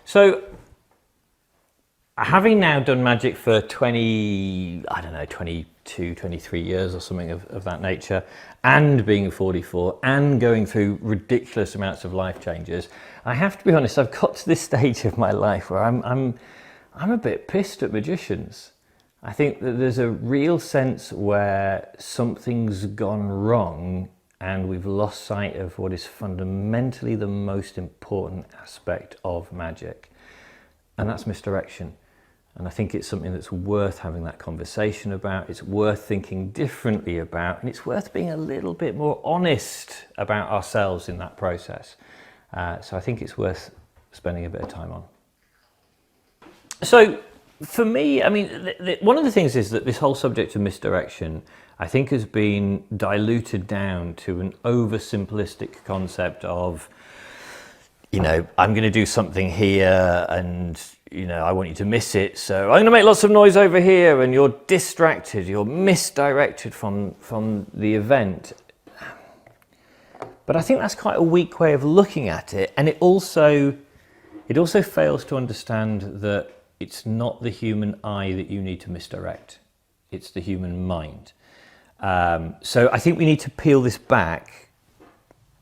So, having now done magic for 22, 23 years or something of that nature, and being 44 and going through ridiculous amounts of life changes, I have to be honest, I've got to this stage of my life where I'm a bit pissed at magicians. I think that there's a real sense where something's gone wrong and we've lost sight of what is fundamentally the most important aspect of magic, and that's misdirection. And I think it's something that's worth having that conversation about, it's worth thinking differently about, and it's worth being a little bit more honest about ourselves in that process. So I think it's worth spending a bit of time on. So for me, I mean, one of the things is that this whole subject of misdirection, I think, has been diluted down to an oversimplistic concept of, you know, I'm going to do something here and, you know, I want you to miss it, so I'm going to make lots of noise over here, and you're distracted, you're misdirected from the event. But I think that's quite a weak way of looking at it, and it also fails to understand that it's not the human eye that you need to misdirect, it's the human mind. So I think we need to peel this back,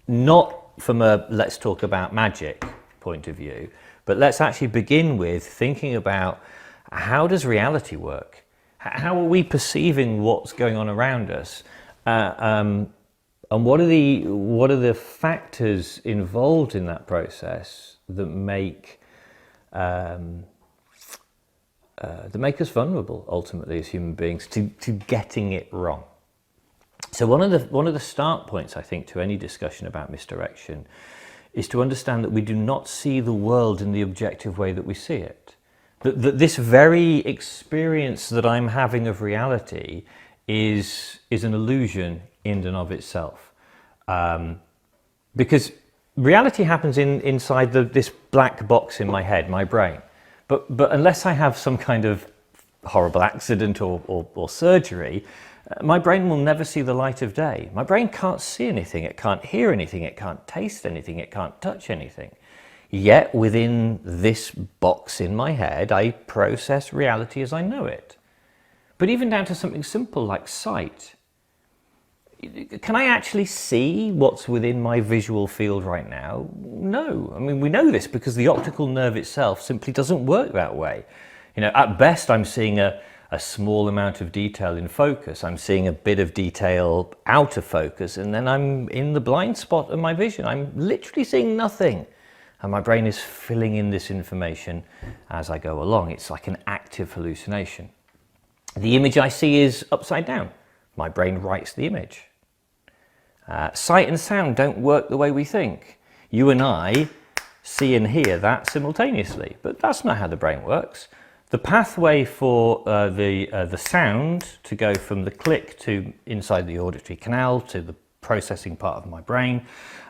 not from a let's talk about magic point of view, but let's actually begin with thinking about how does reality work? How are we perceiving what's going on around us? And what are the factors involved in that process that make us vulnerable ultimately as human beings to getting it wrong? So one of the start points, I think, to any discussion about misdirection is to understand that we do not see the world in the objective way that we see it. That this very experience that I'm having of reality is an illusion in and of itself. Because reality happens inside this black box in my head, my brain. But unless I have some kind of horrible accident or surgery, my brain will never see the light of day. My brain can't see anything, it can't hear anything, it can't taste anything, it can't touch anything. Yet within this box in my head, I process reality as I know it. But even down to something simple like sight. Can I actually see what's within my visual field right now? No. I mean, we know this because the optical nerve itself simply doesn't work that way. You know, at best I'm seeing a small amount of detail in focus. I'm seeing a bit of detail out of focus, and then I'm in the blind spot of my vision. I'm literally seeing nothing. And my brain is filling in this information as I go along. It's like an active hallucination. The image I see is upside down. My brain writes the image. Sight and sound don't work the way we think. You and I see and hear that simultaneously, but that's not how the brain works. The pathway for the sound to go from the click to inside the auditory canal to the processing part of my brain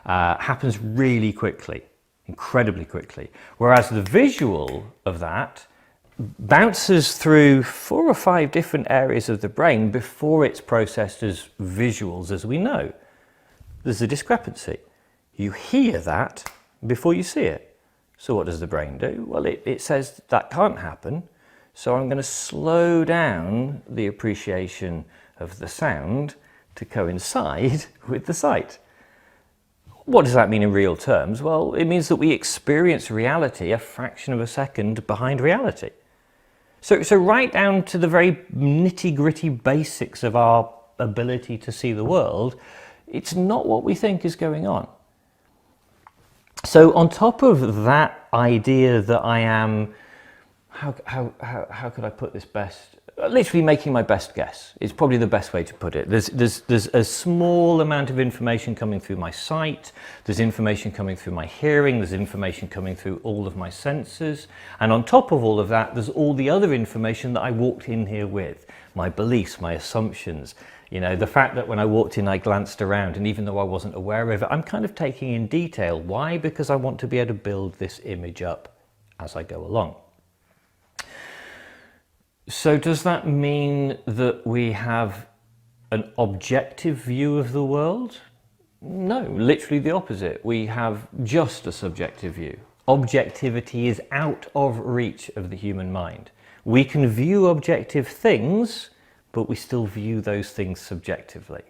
happens really quickly, incredibly quickly. Whereas the visual of that bounces through 4 or 5 different areas of the brain before it's processed as visuals as we know. There's a discrepancy. You hear that before you see it. So what does the brain do? Well, it says that can't happen, so I'm going to slow down the appreciation of the sound to coincide with the sight. What does that mean in real terms? Well, it means that we experience reality a fraction of a second behind reality. So right down to the very nitty-gritty basics of our ability to see the world, it's not what we think is going on. So on top of that idea that I am, how could I put this best? Literally making my best guess is probably the best way to put it. There's a small amount of information coming through my sight, there's information coming through my hearing, there's information coming through all of my senses, and on top of all of that, there's all the other information that I walked in here with, my beliefs, my assumptions. You know, the fact that when I walked in I glanced around, and even though I wasn't aware of it, I'm kind of taking in detail. Why? Because I want to be able to build this image up as I go along. So does that mean that we have an objective view of the world? No, literally the opposite. We have just a subjective view. objectivity is out of reach of the human mind. We can view objective things, but we still view those things subjectively.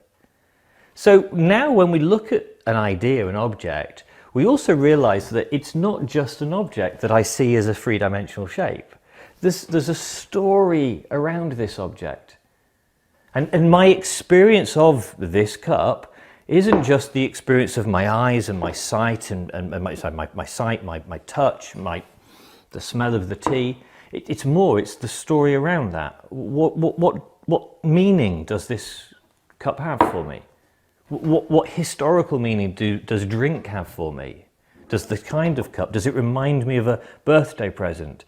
So now when we look at an idea, an object, we also realize that it's not just an object that I see as a three-dimensional shape. There's a story around this object. And my experience of this cup isn't just the experience of my eyes and my sight and my sight, my touch, the smell of the tea. It's more, it's the story around that. What meaning does this cup have for me? What historical meaning does drink have for me? Does the kind of cup, does it remind me of a birthday present?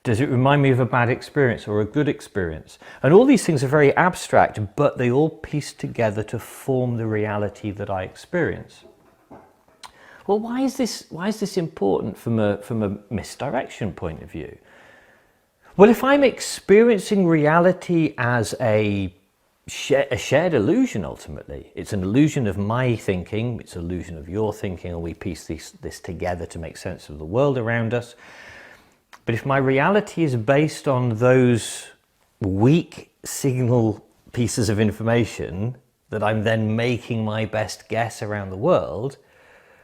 Does it remind me of a bad experience or a good experience? And all these things are very abstract, but they all piece together to form the reality that I experience. Well, why is this important from a misdirection point of view? Well, if I'm experiencing reality as a shared illusion, ultimately, it's an illusion of my thinking, it's an illusion of your thinking, and we piece this together to make sense of the world around us. But if my reality is based on those weak signal pieces of information that I'm then making my best guess around the world,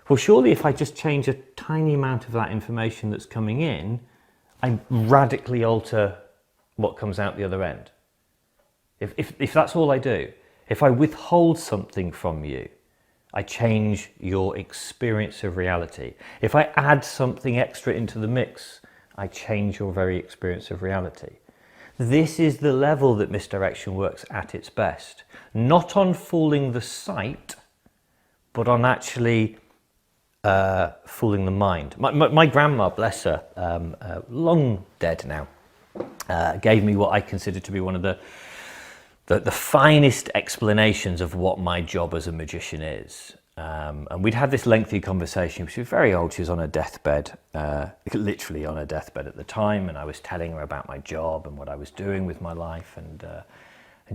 well, surely if I just change a tiny amount of that information that's coming in, I radically alter what comes out the other end. If that's all I do, if I withhold something from you, I change your experience of reality. If I add something extra into the mix, I change your very experience of reality. This is the level that misdirection works at its best. Not on fooling the sight, but on actually fooling the mind. My grandma, bless her, long dead now, gave me what I consider to be one of the finest explanations of what my job as a magician is. And we'd had this lengthy conversation. She was very old. She was on her deathbed, literally on her deathbed at the time. And I was telling her about my job and what I was doing with my life. And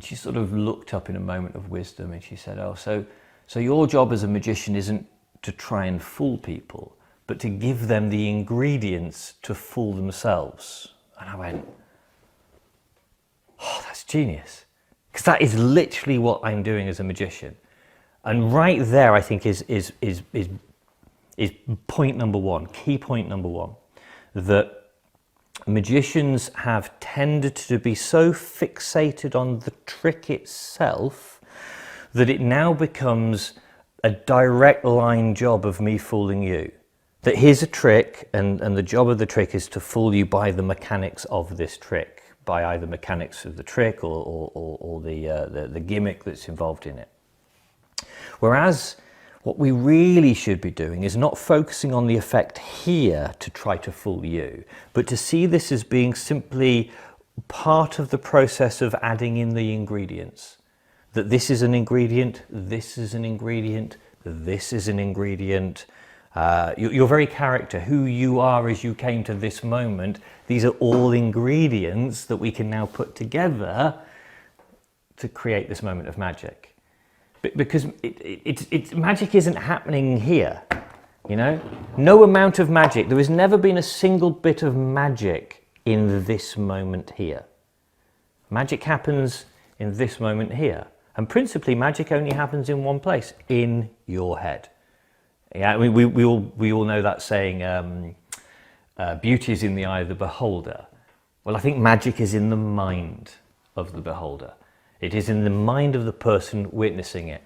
she sort of looked up in a moment of wisdom and she said, "Oh, so your job as a magician isn't to try and fool people, but to give them the ingredients to fool themselves." And I went, "Oh, that's genius." Because that is literally what I'm doing as a magician. And right there, I think, is point number one, key point number one, that magicians have tended to be so fixated on the trick itself that it now becomes a direct line job of me fooling you. That here's a trick, and the job of the trick is to fool you by the mechanics of this trick, by either mechanics of the trick or the gimmick that's involved in it. Whereas what we really should be doing is not focusing on the effect here to try to fool you, but to see this as being simply part of the process of adding in the ingredients. That this is an ingredient, this is an ingredient, this is an ingredient. Your very character, who you are as you came to this moment, these are all ingredients that we can now put together to create this moment of magic. Because magic isn't happening here, you know? No amount of magic, there has never been a single bit of magic in this moment here. Magic happens in this moment here. And principally, magic only happens in one place, in your head. Yeah, I mean, we all know that saying, beauty is in the eye of the beholder. Well, I think magic is in the mind of the beholder. It is in the mind of the person witnessing it.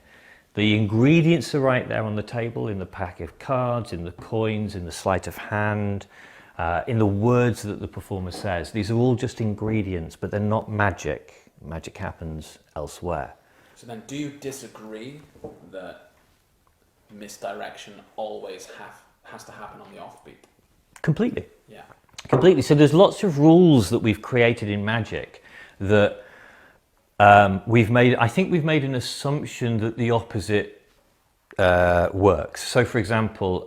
The ingredients are right there on the table, in the pack of cards, in the coins, in the sleight of hand, in the words that the performer says. These are all just ingredients, but they're not magic. Magic happens elsewhere. So then, do you disagree that misdirection always has to happen on the offbeat? Completely. Yeah. Completely. So there's lots of rules that we've created in magic that we've made. I think we've made an assumption that the opposite works. So, for example,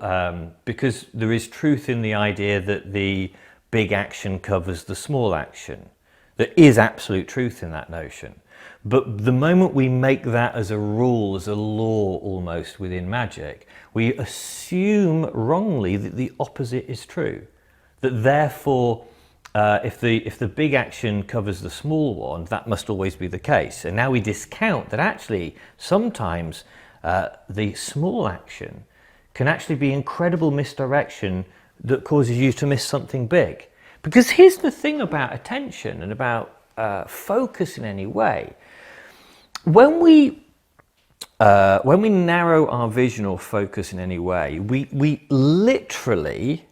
because there is truth in the idea that the big action covers the small action, there is absolute truth in that notion. But the moment we make that as a rule, as a law almost within magic, we assume wrongly that the opposite is true. That therefore, if the big action covers the small one, that must always be the case. And now we discount that actually sometimes the small action can actually be incredible misdirection that causes you to miss something big. Because here's the thing about attention and about focus in any way. When we narrow our vision or focus in any way, we literally,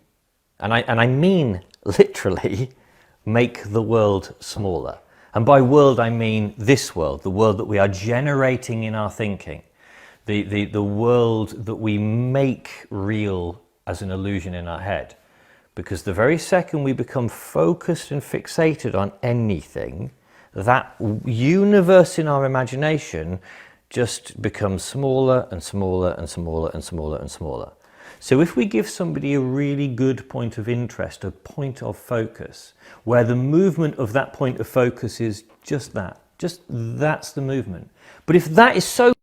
and I mean literally, make the world smaller. And by world I mean this world, the world that we are generating in our thinking, the world that we make real as an illusion in our head. Because the very second we become focused and fixated on anything, that universe in our imagination just becomes smaller and smaller and smaller and smaller and smaller. So if we give somebody a really good point of interest, a point of focus, where the movement of that point of focus is just that's the movement. But if that is so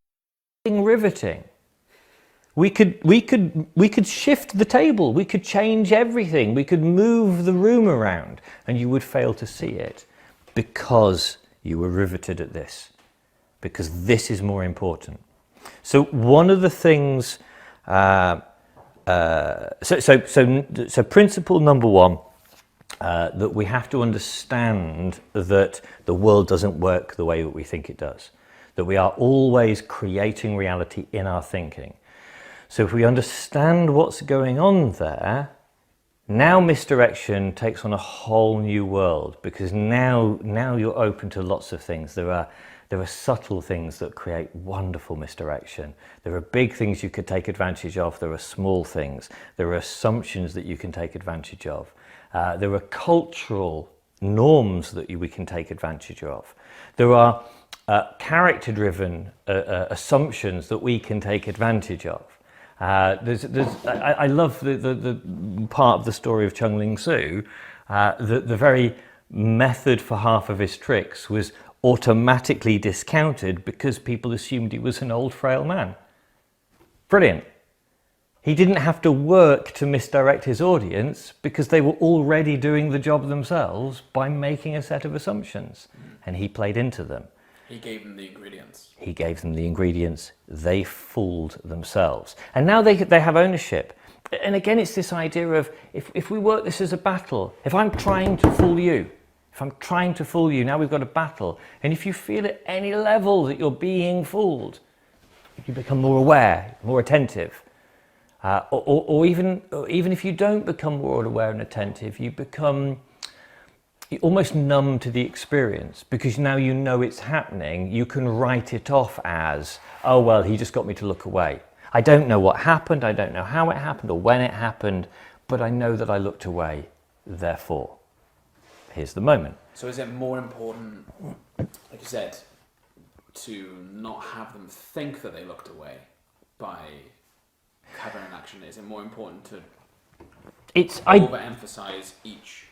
riveting, we could shift the table, we could change everything, we could move the room around, and you would fail to see it because you were riveted at this, because this is more important. So one of the things, so principle number one, that we have to understand that the world doesn't work the way that we think it does, that we are always creating reality in our thinking. So if we understand what's going on there, now misdirection takes on a whole new world, because now you're open to lots of things. There are subtle things that create wonderful misdirection. There are big things you could take advantage of. There are small things. There are assumptions that you can take advantage of. There are cultural norms that we can take advantage of. There are character-driven assumptions that we can take advantage of. I love the part of the story of Chung Ling Soo. The very method for half of his tricks was automatically discounted because people assumed he was an old frail man. Brilliant. He didn't have to work to misdirect his audience because they were already doing the job themselves by making a set of assumptions, and he played into them. He gave them the ingredients. He gave them the ingredients. They fooled themselves. And now they have ownership. And again, it's this idea of if we work this as a battle, if I'm trying to fool you, now we've got a battle. And if you feel at any level that you're being fooled, you become more aware, more attentive. Or even if you don't become more aware and attentive, you become almost numb to the experience, because now you know it's happening. You can write it off as, oh well, he just got me to look away. I don't know what happened, I don't know how it happened or when it happened, but I know that I looked away, therefore, here's the moment. So is it more important, like you said, to not have them think that they looked away by covering an action? Is it more important to overemphasize each?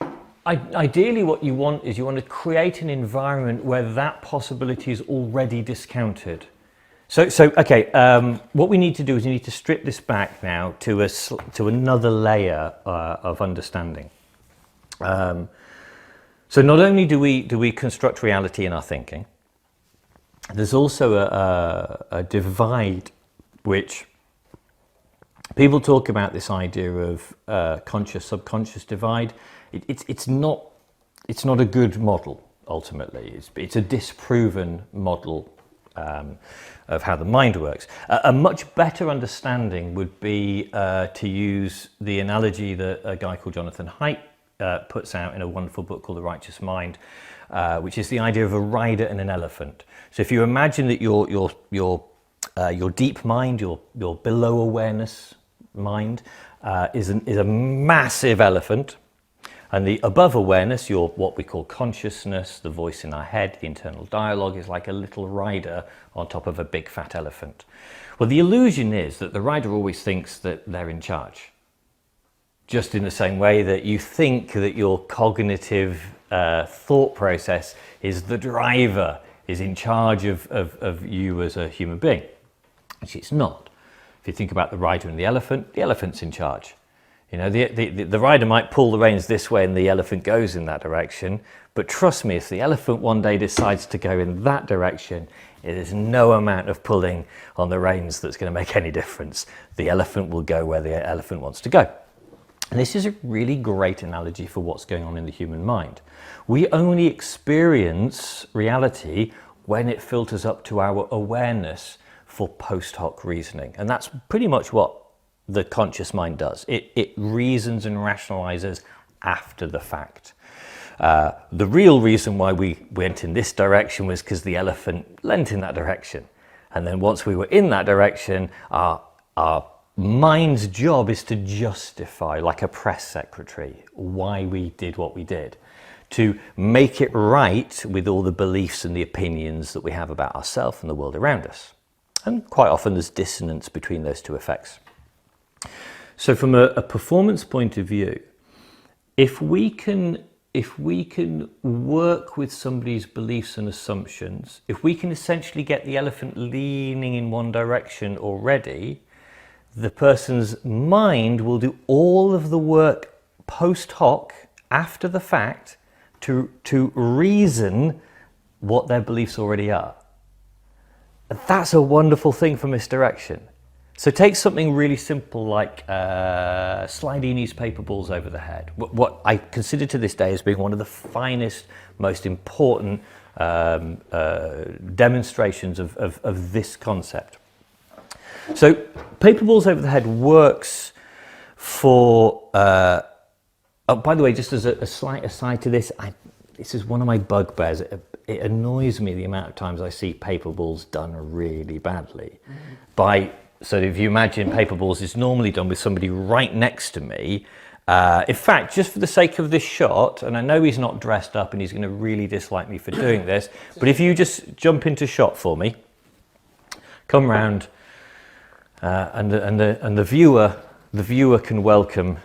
Ideally, what you want is you want to create an environment where that possibility is already discounted. So okay, what we need to do is we need to strip this back now to another layer of understanding. So not only do we construct reality in our thinking, there's also a divide which people talk about, this idea of conscious-subconscious divide. It's not a good model, ultimately. It's a disproven model of how the mind works. A much better understanding would be to use the analogy that a guy called Jonathan Haidt puts out in a wonderful book called The Righteous Mind, which is the idea of a rider and an elephant. So if you imagine that your deep mind, your below awareness mind, is a massive elephant, and the above awareness, your what we call consciousness, the voice in our head, the internal dialogue, is like a little rider on top of a big fat elephant. Well, the illusion is that the rider always thinks that they're in charge, just in the same way that you think that your cognitive thought process is the driver is in charge of you as a human being. Actually, it's not. If you think about the rider and the elephant's in charge. You know, the rider might pull the reins this way and the elephant goes in that direction, but trust me, if the elephant one day decides to go in that direction, it is no amount of pulling on the reins that's going to make any difference. The elephant will go where the elephant wants to go. And this is a really great analogy for what's going on in the human mind. We only experience reality when it filters up to our awareness for post hoc reasoning. And that's pretty much what the conscious mind does. It reasons and rationalizes after the fact. The real reason why we went in this direction was because the elephant leant in that direction. And then once we were in that direction, our mind's job is to justify, like a press secretary, why we did what we did, to make it right with all the beliefs and the opinions that we have about ourselves and the world around us. And quite often there's dissonance between those two effects. So from a performance point of view, if we can work with somebody's beliefs and assumptions, if we can essentially get the elephant leaning in one direction already, the person's mind will do all of the work post hoc, after the fact, to reason what their beliefs already are. That's a wonderful thing for misdirection. So take something really simple like Slidini's paper balls over the head. What I consider to this day as being one of the finest, most important demonstrations of this concept. So paper balls over the head works for... oh, by the way, just as a slight aside to this, this is one of my bugbears. It annoys me the amount of times I see paper balls done really badly. So if you imagine paper balls is normally done with somebody right next to me. In fact, just for the sake of this shot, and I know he's not dressed up and he's going to really dislike me for doing this, but if you just jump into shot for me, come round, and the viewer can welcome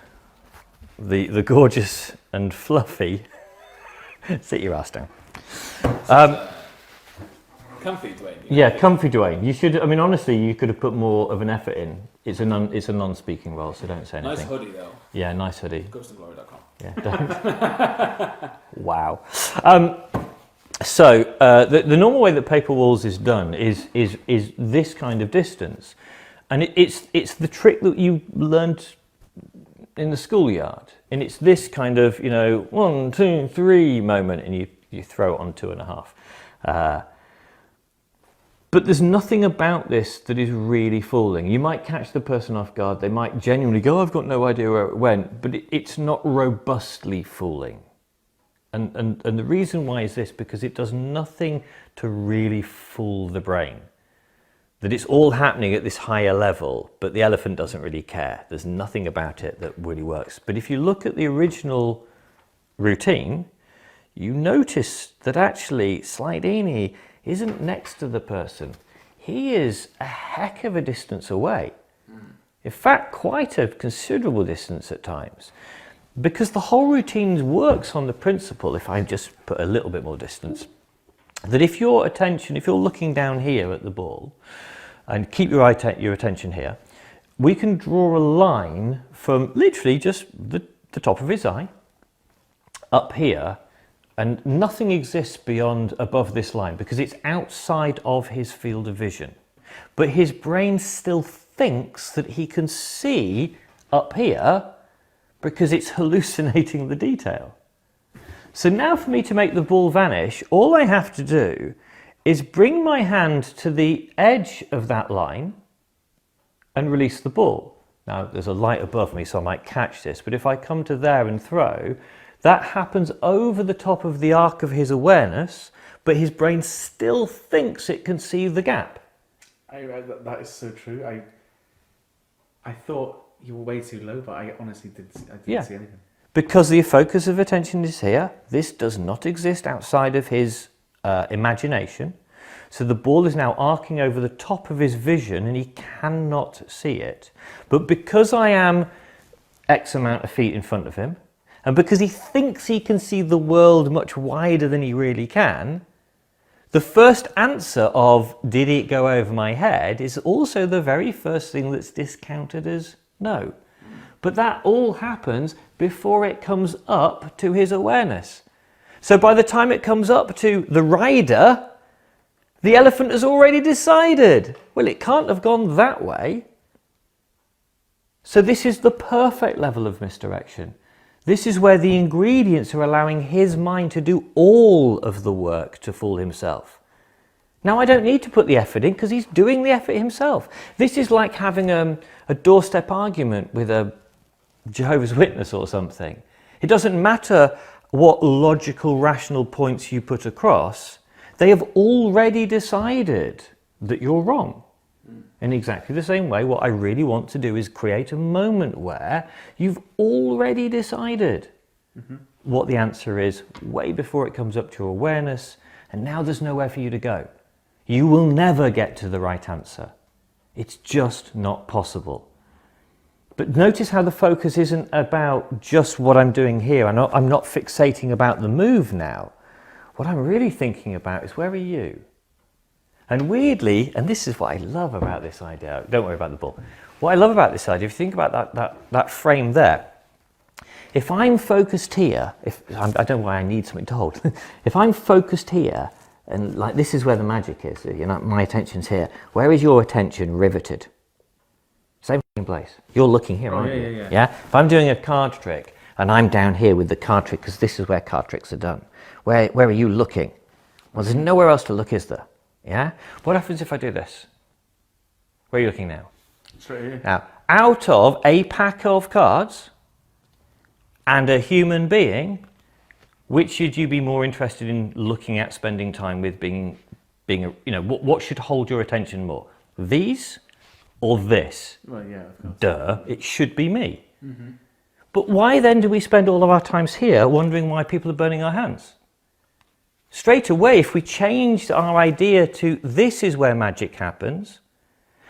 the gorgeous and fluffy. Sit your ass down. Comfy Dwayne. Yeah, comfy Dwayne. You should. I mean, honestly, you could have put more of an effort in. It's a non-speaking role, so don't say anything. Nice hoodie though. Yeah, nice hoodie. GhostandGlory.com. Yeah. Don't. Wow. So the normal way that paper walls is done is this kind of distance, and it's the trick that you learned in the schoolyard, and it's this kind of 1, 2, 3 moment, and you throw it on 2.5. But there's nothing about this that is really fooling. You might catch the person off guard. They might genuinely go, I've got no idea where it went, but it's not robustly fooling. And the reason why is this, because it does nothing to really fool the brain. That it's all happening at this higher level, but the elephant doesn't really care. There's nothing about it that really works. But if you look at the original routine, you notice that actually Slidini isn't next to the person. He is a heck of a distance away. In fact, quite a considerable distance at times. Because the whole routine works on the principle, if I just put a little bit more distance, that if you're looking down here at the ball, and keep your attention here, we can draw a line from literally just the top of his eye up here, and nothing exists above this line because it's outside of his field of vision. But his brain still thinks that he can see up here because it's hallucinating the detail. So now for me to make the ball vanish, all I have to do is bring my hand to the edge of that line and release the ball. Now there's a light above me, so I might catch this, but if I come to there and throw, that happens over the top of the arc of his awareness, but his brain still thinks it can see the gap. That is so true. I thought you were way too low, but I honestly didn't see anything. Because the focus of attention is here. This does not exist outside of his imagination. So the ball is now arcing over the top of his vision and he cannot see it. But because I am X amount of feet in front of him, and because he thinks he can see the world much wider than he really can, The first answer of did it go over my head is also the very first thing that's discounted as no. But that all happens before it comes up to his awareness. So by the time it comes up to the rider, the elephant has already decided, well, it can't have gone that way. So this is the perfect level of misdirection. This is where the ingredients are allowing his mind to do all of the work to fool himself. Now, I don't need to put the effort in because he's doing the effort himself. This is like having a doorstep argument with a Jehovah's Witness or something. It doesn't matter what logical, rational points you put across. They have already decided that you're wrong. In exactly the same way, what I really want to do is create a moment where you've already decided what the answer is way before it comes up to your awareness, and now there's nowhere for you to go. You will never get to the right answer. It's just not possible. But notice how the focus isn't about just what I'm doing here. I'm not fixating about the move now. What I'm really thinking about is, where are you? And weirdly, and this is what I love about this idea, don't worry about the ball. What I love about this idea, if you think about that frame there, if I'm focused here, I don't know why I need something to hold. If I'm focused here, and like this is where the magic is, you know, my attention's here, where is your attention riveted? Same place. You're looking here, aren't you? Yeah? If I'm doing a card trick, and I'm down here with the card trick, because this is where card tricks are done, where are you looking? Well, there's nowhere else to look, is there? Yeah? What happens if I do this? Where are you looking now? Straight here. Now, out of a pack of cards and a human being, which should you be more interested in looking at, spending time with, being you know, what should hold your attention more? These or this? Well, yeah, of course. Duh, it should be me. But why then do we spend all of our times here wondering why people are burning our hands? Straight away, if we changed our idea to this is where magic happens,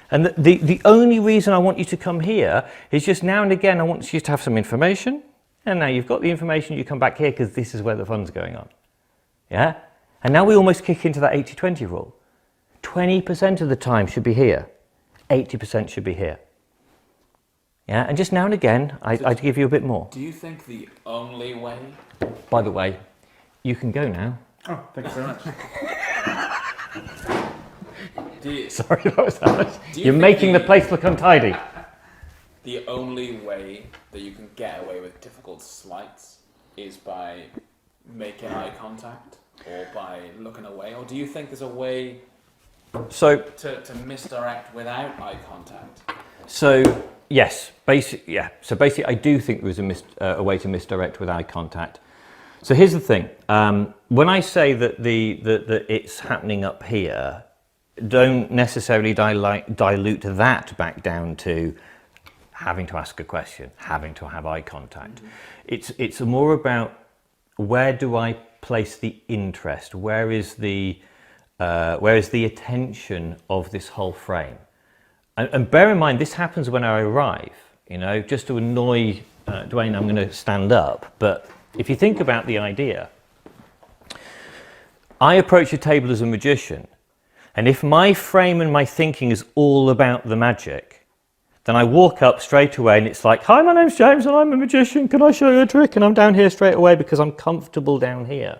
and the only reason I want you to come here is just now and again I want you to have some information, and now you've got the information, you come back here because this is where the fun's going on. Yeah? And now we almost kick into that 80-20 rule. 20% of the time should be here, 80% should be here. Yeah? And just now and again, I'd give you a bit more. Do you think the only way... By the way, you can go now. Oh, thank you very much. Sorry, that was that much. You're making the place look untidy. The only way that you can get away with difficult slights is by making eye contact or by looking away? Or do you think there's a way to misdirect without eye contact? So, yes, basically, I do think there is a way to misdirect with eye contact. So here's the thing. When I say that that it's happening up here, don't necessarily dilute that back down to having to ask a question, having to have eye contact. It's more about, where do I place the interest? Where is the attention of this whole frame? And bear in mind, this happens when I arrive. You know, just to annoy Dwayne, I'm going to stand up. But if you think about the idea, I approach a table as a magician, and if my frame and my thinking is all about the magic, then I walk up straight away and it's like, hi, my name's James and I'm a magician, can I show you a trick? And I'm down here straight away because I'm comfortable down here.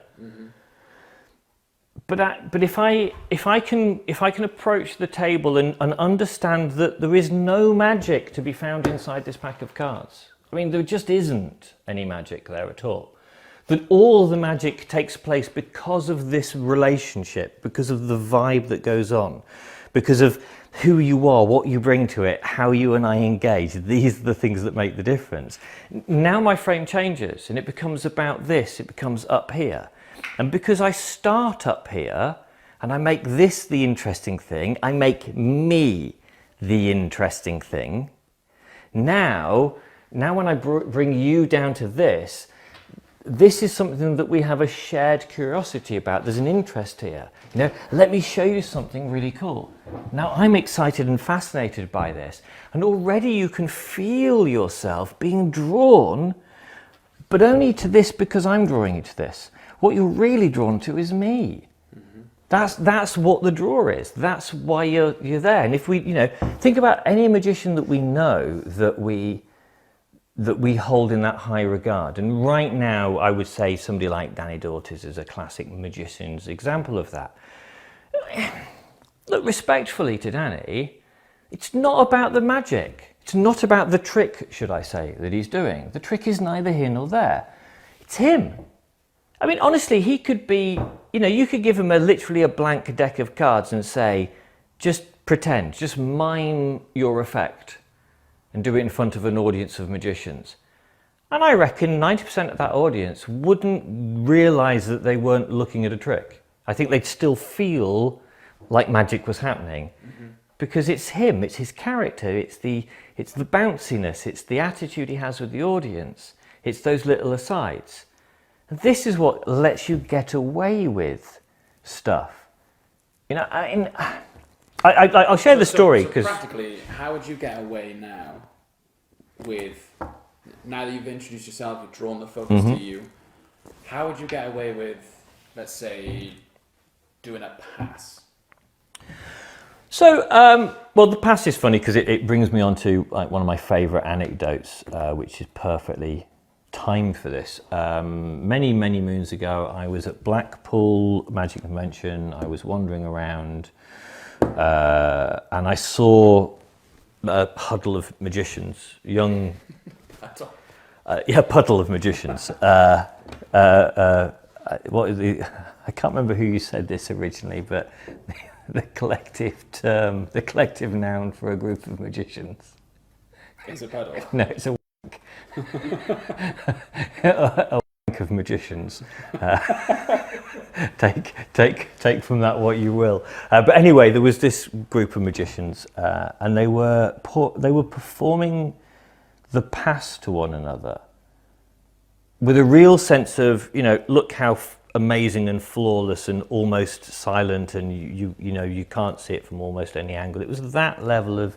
But if I can approach the table and understand that there is no magic to be found inside this pack of cards, I mean, there just isn't any magic there at all. That all the magic takes place because of this relationship, because of the vibe that goes on, because of who you are, what you bring to it, how you and I engage. These are the things that make the difference. Now my frame changes and it becomes about this, it becomes up here. And because I start up here and I make this the interesting thing, I make me the interesting thing. Now when I bring you down to this is something that we have a shared curiosity about. There's an interest here. You know, let me show you something really cool. Now I'm excited and fascinated by this, and already you can feel yourself being drawn, but only to this because I'm drawing you to this. What you're really drawn to is me. That's what the draw is. That's why you're there. And if we, think about any magician that we know that we hold in that high regard. And right now, I would say somebody like Danny Daughters is a classic magician's example of that. Look, respectfully to Danny, it's not about the magic. It's not about the trick, should I say, that he's doing. The trick is neither here nor there. It's him. I mean, honestly, he could be, you could give him literally a blank deck of cards and say, just pretend, just mime your effect and do it in front of an audience of magicians. And I reckon 90% of that audience wouldn't realise that they weren't looking at a trick. I think they'd still feel like magic was happening because it's him, it's his character, it's the bounciness, it's the attitude he has with the audience, it's those little asides. This is what lets you get away with stuff. I'll share the story because practically, how would you get away now now that you've introduced yourself, you've drawn the focus to you? How would you get away with, let's say, doing a pass? So, the pass is funny because it brings me on to one of my favourite anecdotes, which is perfectly timed for this. Many moons ago, I was at Blackpool Magic Convention. I was wandering around and I saw a huddle of magicians, young... puddle of magicians. What is I can't remember who you said this originally, but the collective term, the collective noun for a group of magicians. It's a puddle. No, it's a wank. A wank of magicians. Take from that what you will. But anyway, there was this group of magicians, and they were performing the pass to one another with a real sense of, look how amazing and flawless and almost silent, and you can't see it from almost any angle. It was that level of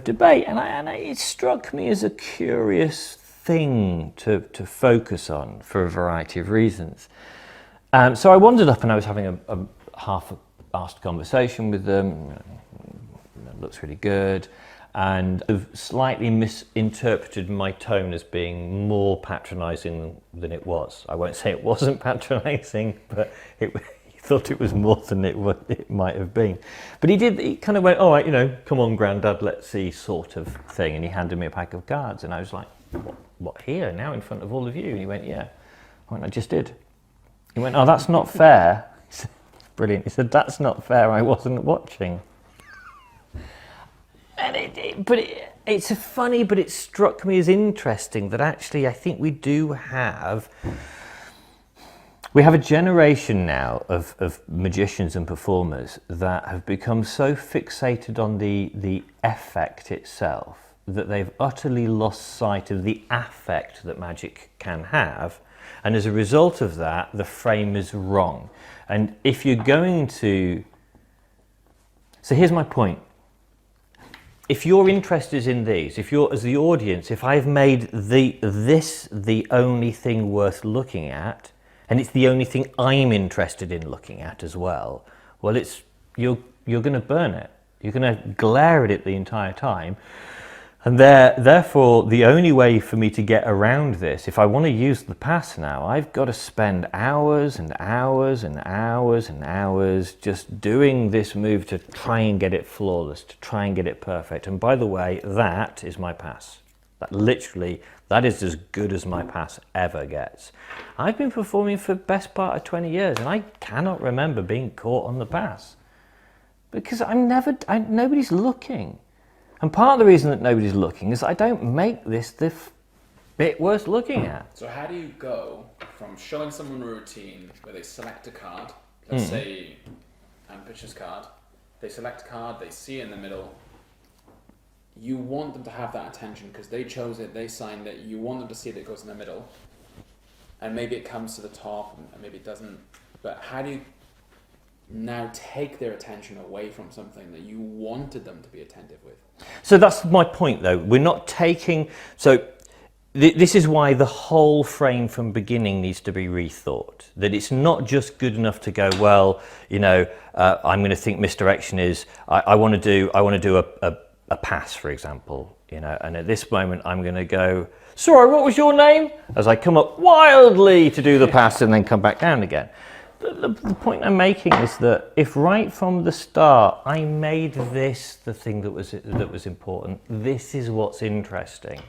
debate, and it struck me as a curious thing to focus on for a variety of reasons. So I wandered up and I was having a half-arsed conversation with them. It looks really good. And I've slightly misinterpreted my tone as being more patronising than it was. I won't say it wasn't patronising, but he thought it was more than it might have been. But he kind of went, all right, come on, Grandad, let's see, sort of thing. And he handed me a pack of cards, and I was like, what here, now in front of all of you? And he went, yeah. I went, I just did. He went, oh, that's not fair. He said, brilliant. He said, that's not fair, I wasn't watching. And it's funny, but it struck me as interesting that actually I think we have a generation now of magicians and performers that have become so fixated on the effect itself that they've utterly lost sight of the affect that magic can have. And as a result of that, the frame is wrong. And if you're going to... So here's my point. If your interest is in these, if you're, as the audience, if I've made this the only thing worth looking at, and it's the only thing I'm interested in looking at as well, well, you're going to burn it. You're going to glare at it the entire time. And therefore, the only way for me to get around this, if I want to use the pass now, I've got to spend hours and hours and hours and hours just doing this move to try and get it flawless, to try and get it perfect. And by the way, that is my pass. That is as good as my pass ever gets. I've been performing for the best part of 20 years, and I cannot remember being caught on the pass. Because nobody's looking. And part of the reason that nobody's looking is I don't make this the bit worth looking at. So how do you go from showing someone a routine where they select a card, let's say Ambitious card, they select a card, they see it in the middle, you want them to have that attention because they chose it, they signed it, you want them to see that it goes in the middle, and maybe it comes to the top and maybe it doesn't, but how do you now take their attention away from something that you wanted them to be attentive with? So that's my point, though. We're not taking... So this is why the whole frame from beginning needs to be rethought. That it's not just good enough to go, well, I'm going to think misdirection is I want to do a pass, for example, and at this moment I'm going to go, sorry, what was your name? As I come up wildly to do the pass and then come back down again. The point I'm making is that if right from the start I made this the thing that was important, this is what's interesting.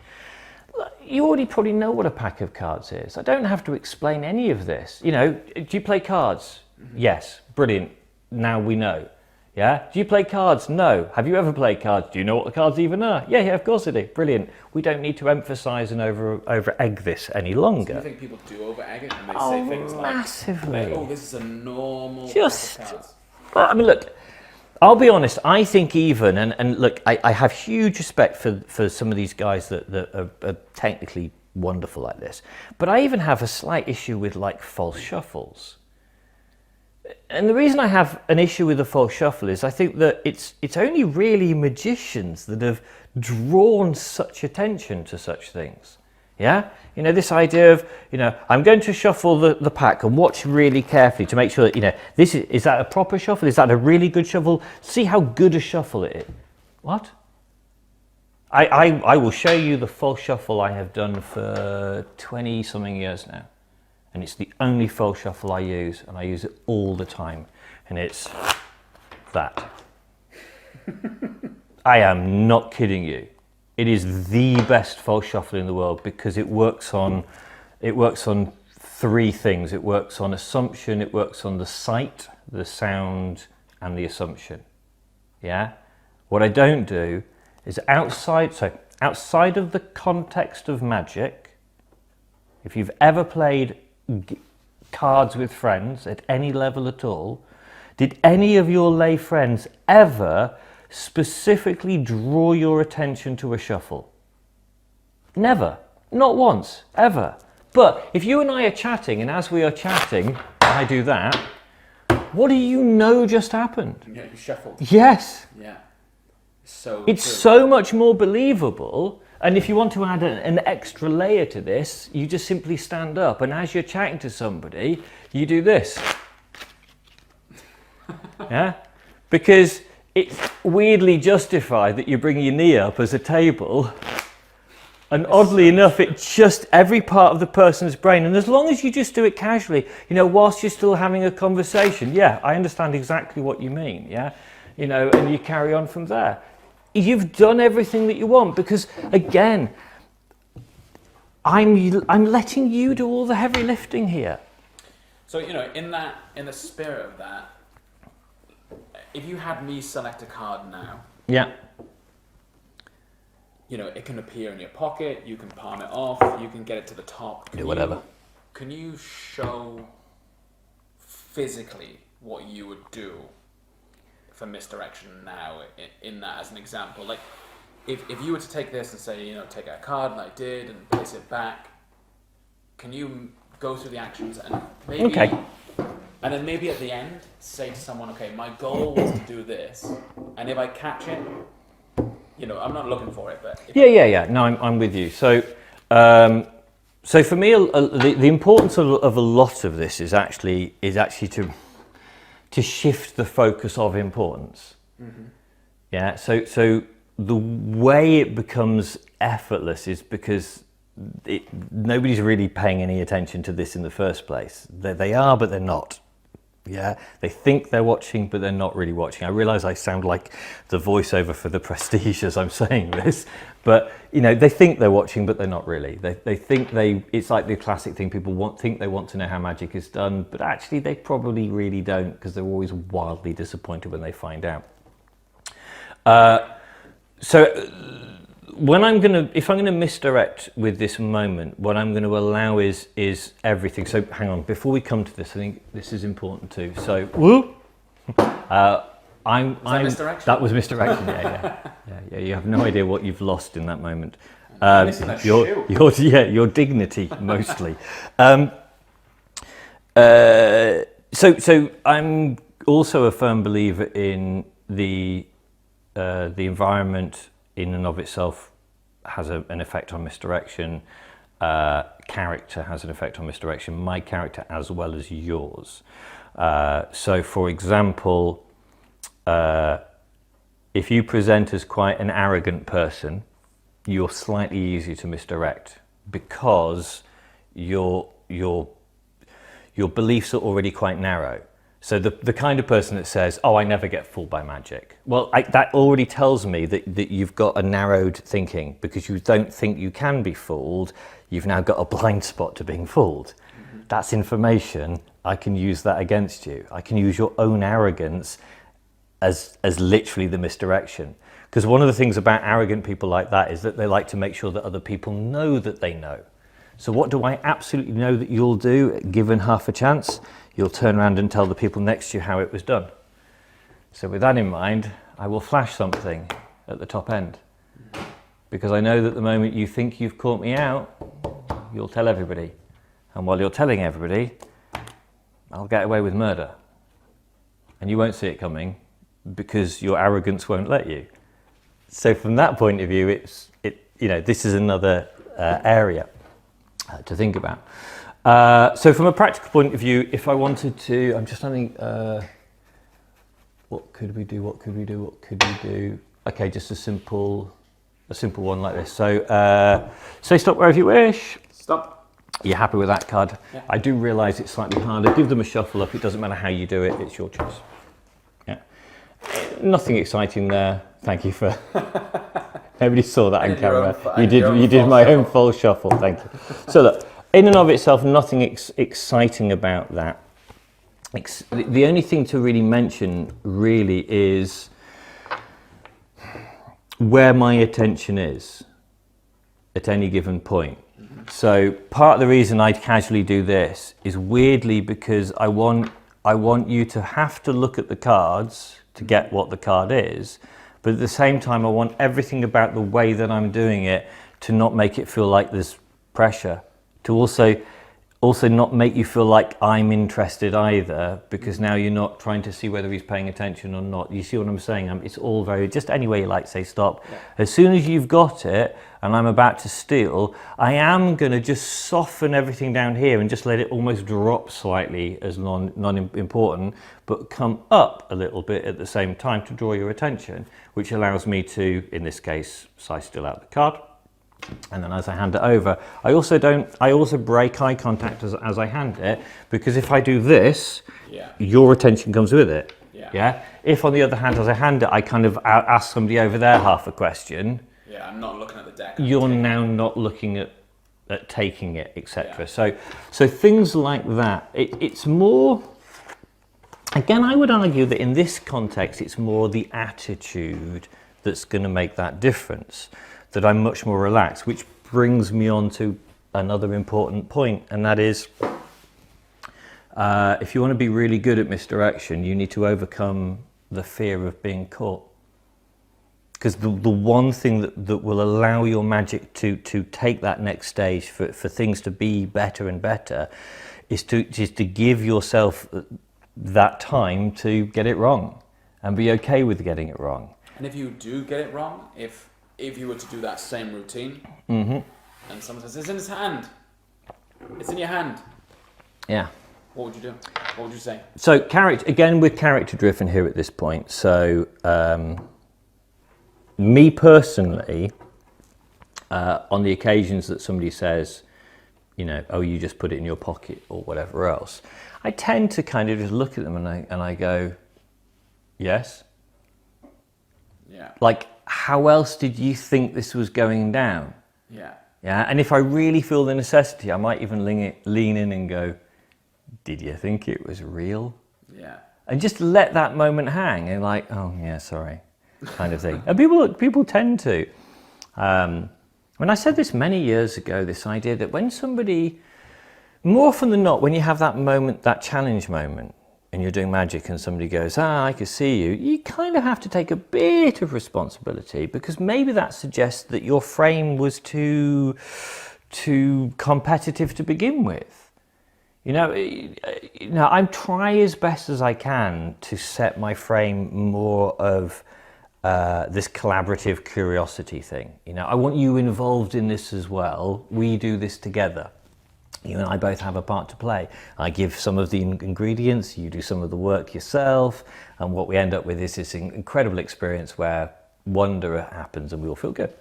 You already probably know what a pack of cards is. I don't have to explain any of this. Do you play cards? Yes, brilliant. Now we know. Yeah? Do you play cards? No. Have you ever played cards? Do you know what the cards even are? Yeah, of course I do. Brilliant. We don't need to emphasise and over egg this any longer. Do you think people do over egg it and they say things massively. like, oh, this is a normal Just, pack of cards? I mean, look, I'll be honest, I think even, and look, I have huge respect for some of these guys that are technically wonderful like this, but I even have a slight issue with like false shuffles. And the reason I have an issue with the false shuffle is I think that it's only really magicians that have drawn such attention to such things. Yeah? This idea of, I'm going to shuffle the pack and watch really carefully to make sure that, is that a proper shuffle? Is that a really good shuffle? See how good a shuffle it is. What? I will show you the false shuffle I have done for 20 something years now. And it's the only false shuffle I use, and I use it all the time. And it's that. I am not kidding you. It is the best false shuffle in the world because it works on three things. It works on assumption, it works on the sight, the sound, and the assumption. Yeah? What I don't do is outside of the context of magic, if you've ever played cards with friends at any level at all, did any of your lay friends ever specifically draw your attention to a shuffle? Never. Not once. Ever. But if you and I are chatting, and as we are chatting, I do that, what do you know just happened? Yeah, you shuffled. Yes. Yeah. It's true. So much more believable. And if you want to add an extra layer to this, you just simply stand up, and as you're chatting to somebody, you do this. Yeah? Because it's weirdly justified that you bring your knee up as a table, and oddly enough, it's just every part of the person's brain, and as long as you just do it casually, whilst you're still having a conversation, yeah, I understand exactly what you mean, yeah? And you carry on from there. You've done everything that you want because, again, I'm letting you do all the heavy lifting here. So, in the spirit of that, if you had me select a card now, yeah, it can appear in your pocket, you can palm it off, you can get it to the top. Whatever. Can you show physically what you would do for misdirection now in that as an example? Like, if you were to take this and say, take out a card, and I did, and place it back, can you go through the actions and maybe... Okay. And then maybe at the end, say to someone, okay, my goal was to do this, and if I catch it, I'm not looking for it, but... Yeah. No, I'm with you. So for me, the importance of a lot of this is actually to shift the focus of importance. Mm-hmm. Yeah, so the way it becomes effortless is because nobody's really paying any attention to this in the first place. They are, but they're not. Yeah, they think they're watching, but they're not really watching. I realise I sound like the voiceover for The Prestige as I'm saying this, but they think they're watching, but they're not really. They think it's like the classic thing. People think they want to know how magic is done, but actually they probably really don't because they're always wildly disappointed when they find out. If I'm gonna misdirect with this moment, what I'm going to allow is everything. So hang on, before we come to this, I think this is important too. So whoop, misdirection? That was misdirection. Yeah. You have no idea what you've lost in that moment. Your dignity mostly. So I'm also a firm believer in the environment in and of itself has an effect on misdirection. character has an effect on misdirection, my character as well as yours. So for example, if you present as quite an arrogant person, you're slightly easier to misdirect because your beliefs are already quite narrow. So the kind of person that says, oh, I never get fooled by magic. Well, that already tells me that you've got a narrowed thinking because you don't think you can be fooled. You've now got a blind spot to being fooled. Mm-hmm. That's information. I can use that against you. I can use your own arrogance as literally the misdirection. Because one of the things about arrogant people like that is that they like to make sure that other people know that they know. So what do I absolutely know that you'll do, given half a chance? You'll turn around and tell the people next to you how it was done. So with that in mind, I will flash something at the top end. Because I know that the moment you think you've caught me out, you'll tell everybody. And while you're telling everybody, I'll get away with murder. And you won't see it coming because your arrogance won't let you. So from that point of view, this is another area to think about. So from a practical point of view, if I wanted to, I'm just thinking, what could we do? Okay, just a simple one like this. So say stop wherever you wish. Stop. You're happy with that card? Yeah. I do realise it's slightly harder. Give them a shuffle up. It doesn't matter how you do it. It's your choice. Yeah. Nothing exciting there. Thank you for. Nobody saw that on camera. You did my own full shuffle. Thank you. So look, in and of itself, nothing exciting about that. The only thing to really mention really is where my attention is at any given point. So part of the reason I casually do this is weirdly because I want you to have to look at the cards to get what the card is, but at the same time I want everything about the way that I'm doing it to not make it feel like there's pressure, to also not make you feel like I'm interested either, because now you're not trying to see whether he's paying attention or not. You see what I'm saying? It's all very, just any way you like, say stop. Yeah. As soon as you've got it and I'm about to steal, I am going to just soften everything down here and just let it almost drop slightly as non-important, but come up a little bit at the same time to draw your attention, which allows me to, in this case, size still out the card. And then as I hand it over, I also break eye contact as I hand it, because if I do this, your attention comes with it. Yeah. If on the other hand, as I hand it, I kind of ask somebody over there half a question. Yeah, I'm not looking at the deck. You're now not looking at taking it, etc. Yeah. So things like that. It's more. Again, I would argue that in this context, it's more the attitude that's going to make that difference. That I'm much more relaxed, which brings me on to another important point, and that is if you want to be really good at misdirection, you need to overcome the fear of being caught. Because the one thing that will allow your magic to take that next stage, for things to be better and better, is to give yourself that time to get it wrong and be okay with getting it wrong. And if you do get it wrong, if you were to do that same routine, and someone says, it's in his hand, it's in your hand. Yeah. What would you do? What would you say? So we're character driven here at this point. So me personally, on the occasions that somebody says, oh, you just put it in your pocket or whatever else, I tend to kind of just look at them and I go, yes. Yeah. Like, how else did you think this was going down? Yeah. Yeah. And if I really feel the necessity, I might even lean in and go, did you think it was real? Yeah. And just let that moment hang and like, oh yeah, sorry, kind of thing. And people tend to. When I said this many years ago, this idea that when somebody, more often than not, when you have that moment, that challenge moment, and you're doing magic and somebody goes, I can see you, you kind of have to take a bit of responsibility, because maybe that suggests that your frame was too competitive to begin with. I try as best as I can to set my frame more of this collaborative curiosity thing. You know, I want you involved in this as well. We do this together. You and I both have a part to play. I give some of the ingredients, you do some of the work yourself, and what we end up with is this incredible experience where wonder happens and we all feel good.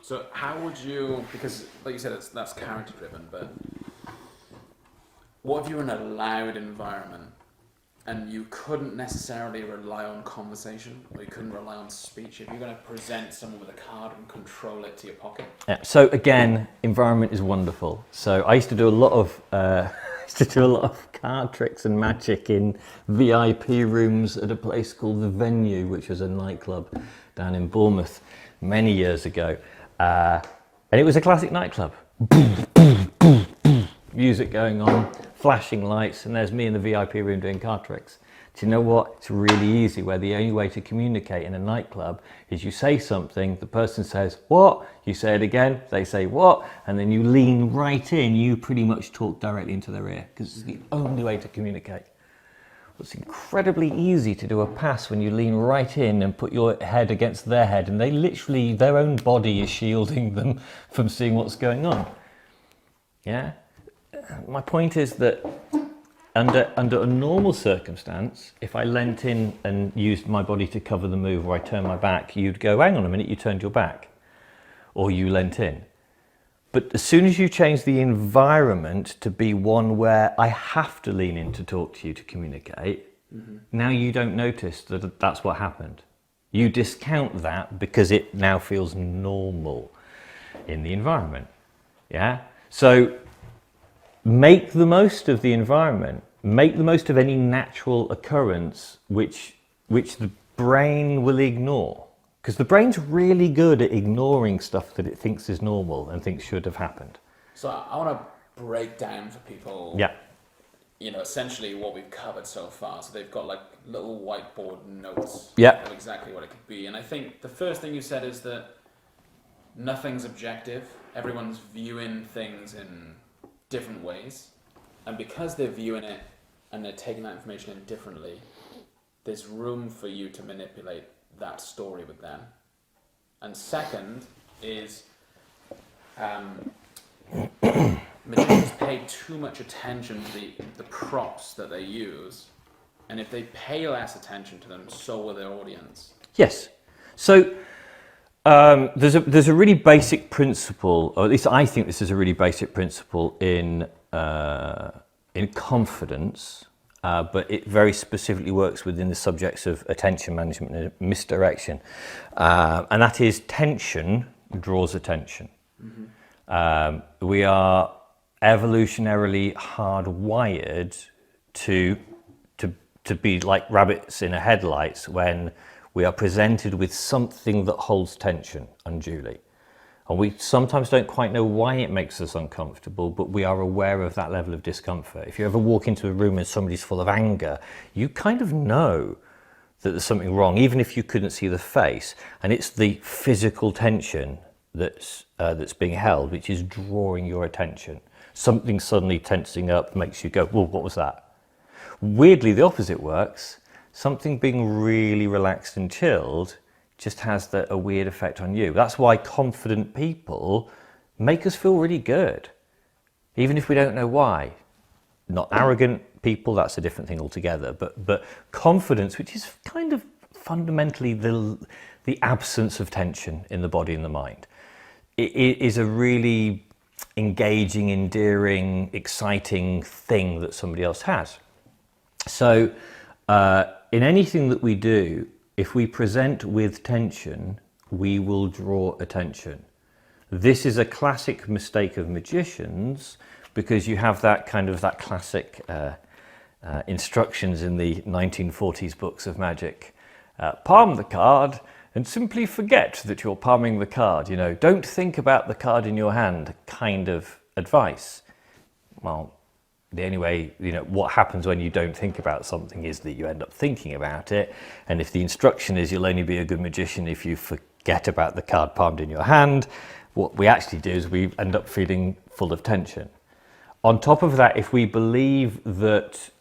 So how would you, because like you said, that's character driven, but what if you were in a loud environment and you couldn't necessarily rely on conversation, or you couldn't rely on speech? If you're going to present someone with a card and control it to your pocket? Yeah, so again, environment is wonderful. So I used to do a lot of card tricks and magic in VIP rooms at a place called The Venue, which was a nightclub down in Bournemouth many years ago. And it was a classic nightclub. Music going on, flashing lights, and there's me in the VIP room doing card tricks. Do you know what? It's really easy, where the only way to communicate in a nightclub is you say something, the person says, what? You say it again, they say, what? And then you lean right in, you pretty much talk directly into their ear, because it's the only way to communicate. It's incredibly easy to do a pass when you lean right in and put your head against their head, and they literally, their own body is shielding them from seeing what's going on. Yeah? My point is that under a normal circumstance, if I leant in and used my body to cover the move, or I turned my back, you'd go, hang on a minute, you turned your back, or you leant in. But as soon as you change the environment to be one where I have to lean in to talk to you to communicate, now you don't notice that that's what happened. You discount that because it now feels normal in the environment. Yeah? So make the most of the environment. Make the most of any natural occurrence which the brain will ignore. Because the brain's really good at ignoring stuff that it thinks is normal and thinks should have happened. So I want to break down for people, Yeah. you know, essentially what we've covered so far. So they've got like little whiteboard notes Yeah. of exactly what it could be. And I think the first thing you said is that nothing's objective. Everyone's viewing things in different ways. And because they're viewing it and they're taking that information in differently, there's room for you to manipulate that story with them. And second is magicians pay too much attention to the props that they use, and if they pay less attention to them, so will their audience. Yes. So there's a really basic principle, or at least I think this is a really basic principle in confidence, but it very specifically works within the subjects of attention management and misdirection, and that is tension draws attention. We are evolutionarily hardwired to be like rabbits in a headlights when we are presented with something that holds tension unduly. And we sometimes don't quite know why it makes us uncomfortable, but we are aware of that level of discomfort. If you ever walk into a room and somebody's full of anger, you kind of know that there's something wrong, even if you couldn't see the face. And it's the physical tension that's being held, which is drawing your attention. Something suddenly tensing up makes you go, well, what was that? Weirdly, the opposite works. Something being really relaxed and chilled just has a weird effect on you. That's why confident people make us feel really good, even if we don't know why. Not arrogant people, that's a different thing altogether, but confidence, which is kind of fundamentally the absence of tension in the body and the mind, it is a really engaging, endearing, exciting thing that somebody else has. So in anything that we do, if we present with tension, we will draw attention. This is a classic mistake of magicians, because you have that classic instructions in the 1940s books of magic. Palm the card and simply forget that you're palming the card. You know, don't think about the card in your hand kind of advice. Well, the only way, you know, what happens when you don't think about something is that you end up thinking about it. And if the instruction is you'll only be a good magician if you forget about the card palmed in your hand, what we actually do is we end up feeling full of tension. On top of that, if we believe that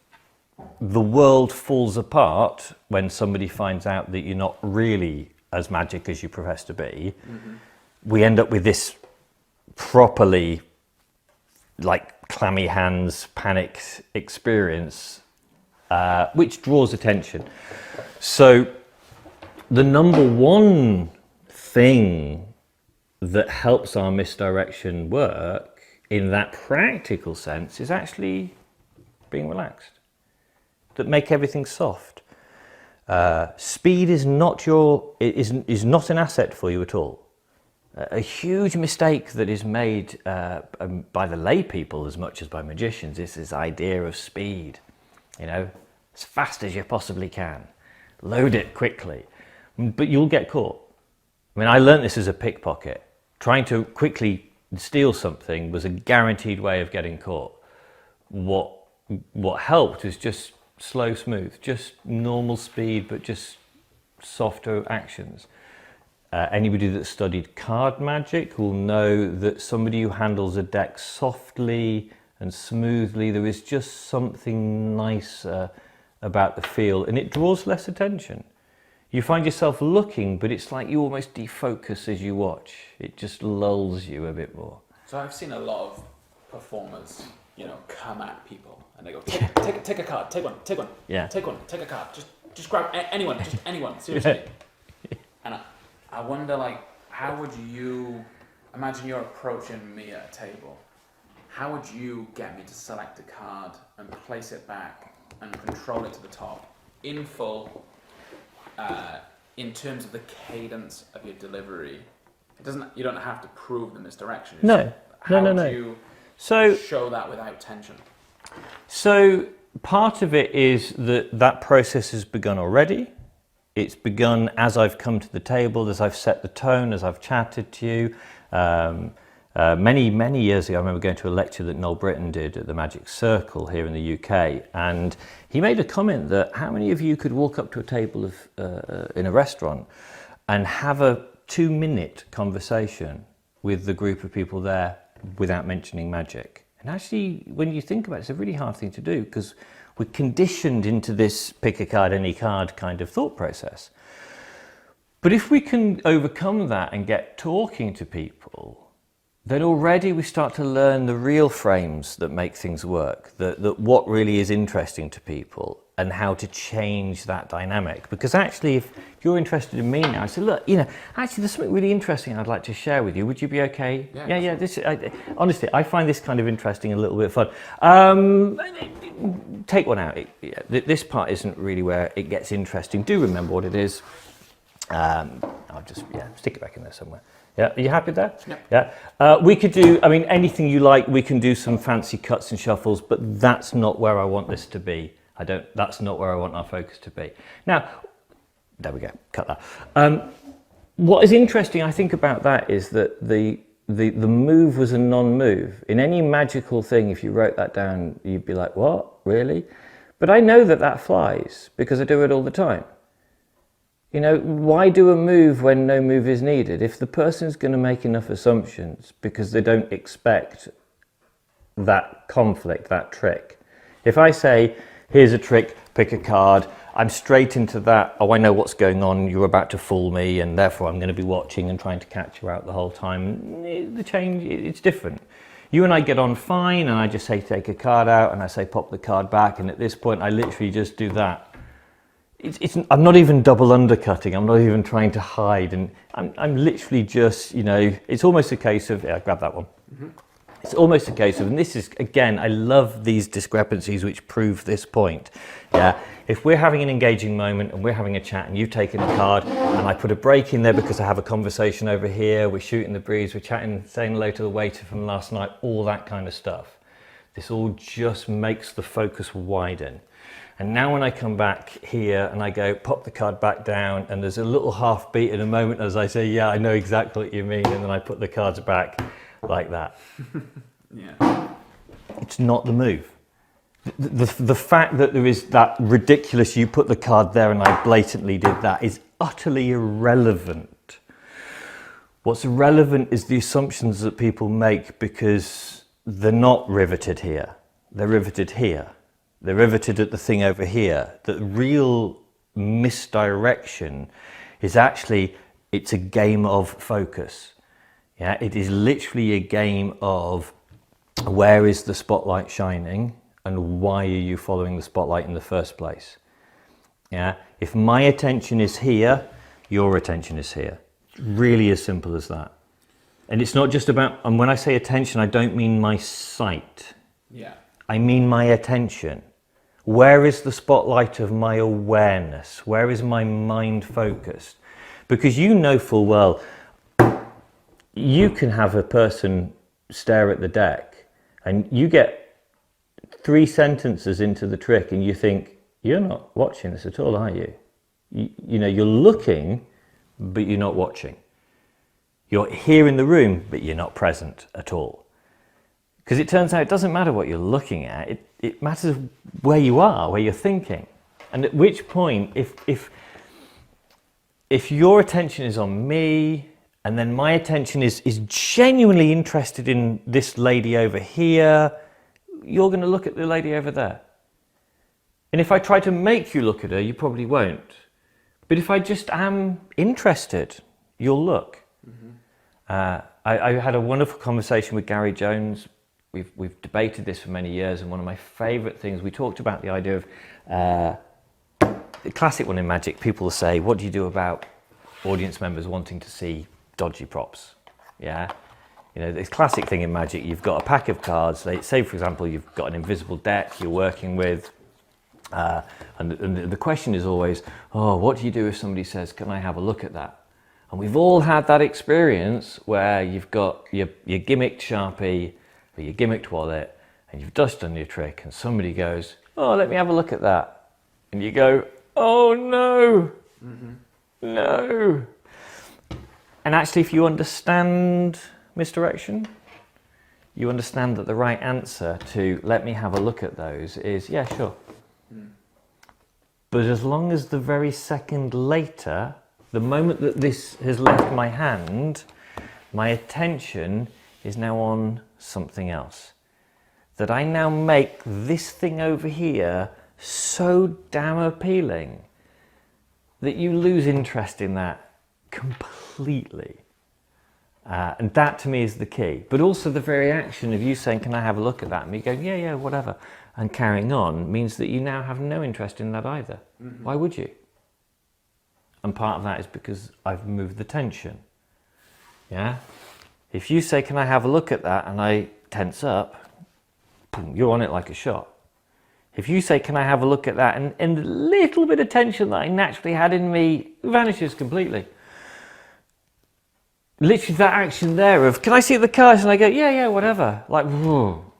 the world falls apart when somebody finds out that you're not really as magic as you profess to be, we end up with this properly like clammy hands, panicked experience, which draws attention. So the number one thing that helps our misdirection work in that practical sense is actually being relaxed, that make everything soft. Speed is not is not an asset for you at all. A huge mistake that is made by the lay people as much as by magicians is this idea of speed. You know, as fast as you possibly can, load it quickly, but you'll get caught. I mean, I learned this as a pickpocket. Trying to quickly steal something was a guaranteed way of getting caught. What helped was just slow, smooth, just normal speed, but just softer actions. Anybody that's studied card magic will know that somebody who handles a deck softly and smoothly, there is just something nicer about the feel, and it draws less attention. You find yourself looking, but it's like you almost defocus as you watch. It just lulls you a bit more. So I've seen a lot of performers, you know, come at people and they go, take a card, take one, Yeah. take a card, just grab anyone, seriously. Yeah. And I wonder, like, how would you imagine you're approaching me at a table? How would you get me to select a card and place it back and control it to the top in full? In terms of the cadence of your delivery, you don't have to prove the misdirection. No. How do you show that without tension? So part of it is that process has begun already. It's begun as I've come to the table, as I've set the tone, as I've chatted to you. Many years ago, I remember going to a lecture that Noel Britton did at the Magic Circle here in the UK, and he made a comment that how many of you could walk up to a table in a restaurant and have a 2-minute conversation with the group of people there without mentioning magic? And actually, when you think about it, it's a really hard thing to do because we're conditioned into this pick a card, any card kind of thought process. But if we can overcome that and get talking to people, then already we start to learn the real frames that make things work, that what really is interesting to people and how to change that dynamic. Because actually, if you're interested in me now, I say, look, you know, actually there's something really interesting I'd like to share with you. Would you be okay? Yeah. Honestly, I find this kind of interesting and a little bit fun. Take one out. This part isn't really where it gets interesting. Do remember what it is. I'll just, stick it back in there somewhere. Yeah, are you happy there? Yeah. We could do, I mean, anything you like. We can do some fancy cuts and shuffles, but that's not where I want this to be. That's not where I want our focus to be. Now, there we go, cut that. What is interesting, I think, about that is that the move was a non-move. In any magical thing, if you wrote that down, you'd be like, what, really? But I know that flies because I do it all the time. You know, why do a move when no move is needed? If the person's going to make enough assumptions because they don't expect that conflict, that trick. If I say, here's a trick, pick a card, I'm straight into that, oh, I know what's going on, you're about to fool me, and therefore I'm going to be watching and trying to catch you out the whole time. The change, it's different. You and I get on fine, and I just say, take a card out, and I say, pop the card back, and at this point, I literally just do that. I'm not even double undercutting. I'm not even trying to hide, and I'm literally just, you know, it's almost a case of, grab that one. Mm-hmm. It's almost a case of, and this is, again, I love these discrepancies which prove this point. Yeah, if we're having an engaging moment and we're having a chat and you've taken a card and I put a break in there because I have a conversation over here, we're shooting the breeze, we're chatting, saying hello to the waiter from last night, all that kind of stuff. This all just makes the focus widen. And now when I come back here and I go, pop the card back down, and there's a little half beat in a moment as I say, yeah, I know exactly what you mean, and then I put the cards back like that. Yeah. It's not the move. The fact that there is that ridiculous, you put the card there and I blatantly did that, is utterly irrelevant. What's relevant is the assumptions that people make because they're not riveted here. They're riveted here. They're riveted at the thing over here. The real misdirection is actually It's a game of focus. Yeah, it is literally a game of where is the spotlight shining and why are you following the spotlight in the first place? Yeah, if my attention is here, your attention is here. Really as simple as that. And it's not just about, and when I say attention, I don't mean my sight. Yeah. I mean my attention. Where is the spotlight of my awareness? Where is my mind focused? Because you know full well, you can have a person stare at the deck and you get 3 sentences into the trick and you think, you're not watching this at all, are you? You know, you're looking, but you're not watching. You're here in the room, but you're not present at all. Because it turns out it doesn't matter what you're looking at, it matters where you are, where you're thinking. And at which point, if your attention is on me, and then my attention is genuinely interested in this lady over here, you're going to look at the lady over there. And if I try to make you look at her, you probably won't. But if I just am interested, you'll look. Mm-hmm. I had a wonderful conversation with Gary Jones. We've debated this for many years, and one of my favourite things, we talked about the idea of, the classic one in magic, people will say, what do you do about audience members wanting to see dodgy props? Yeah, you know, this classic thing in magic, you've got a pack of cards, say for example, you've got an invisible deck you're working with, and the question is always, oh, what do you do if somebody says, can I have a look at that? And we've all had that experience where you've got your gimmicked Sharpie or your gimmicked wallet and you've just done your trick and somebody goes, oh, let me have a look at that. And you go, oh no, no. And actually, if you understand misdirection, you understand that the right answer to let me have a look at those is, yeah, sure. But as long as the very second later, the moment that this has left my hand, my attention is now on something else. That I now make this thing over here so damn appealing that you lose interest in that completely. And that to me is the key. But also the very action of you saying, can I have a look at that? And me going, yeah, yeah, whatever. And carrying on means that you now have no interest in that either. Mm-hmm. Why would you? And part of that is because I've moved the tension. Yeah? If you say, can I have a look at that? And I tense up, boom, you're on it like a shot. If you say, can I have a look at that? And the little bit of tension that I naturally had in me vanishes completely. Literally that action there of, can I see the cards? And I go, yeah, yeah, whatever. Like, whoa.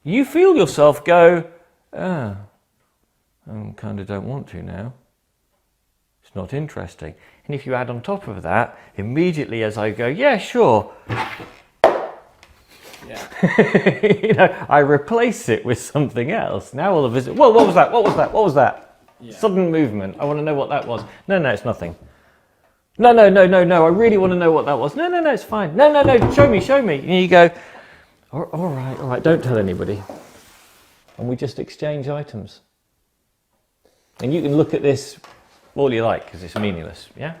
You feel yourself go, I kind of don't want to now. It's not interesting. And if you add on top of that, immediately as I go, yeah, sure. Yeah. You know, I replace it with something else. Now all of a sudden, whoa, what was that? What was that? What was that? Yeah. Sudden movement. I want to know what that was. No, no, it's nothing. No, no, no, no, no. I really want to know what that was. No, no, no, it's fine. No, no, no. Show me, show me. And you go, all right. Don't tell anybody. And we just exchange items. And you can look at this all you like because it's meaningless. Yeah.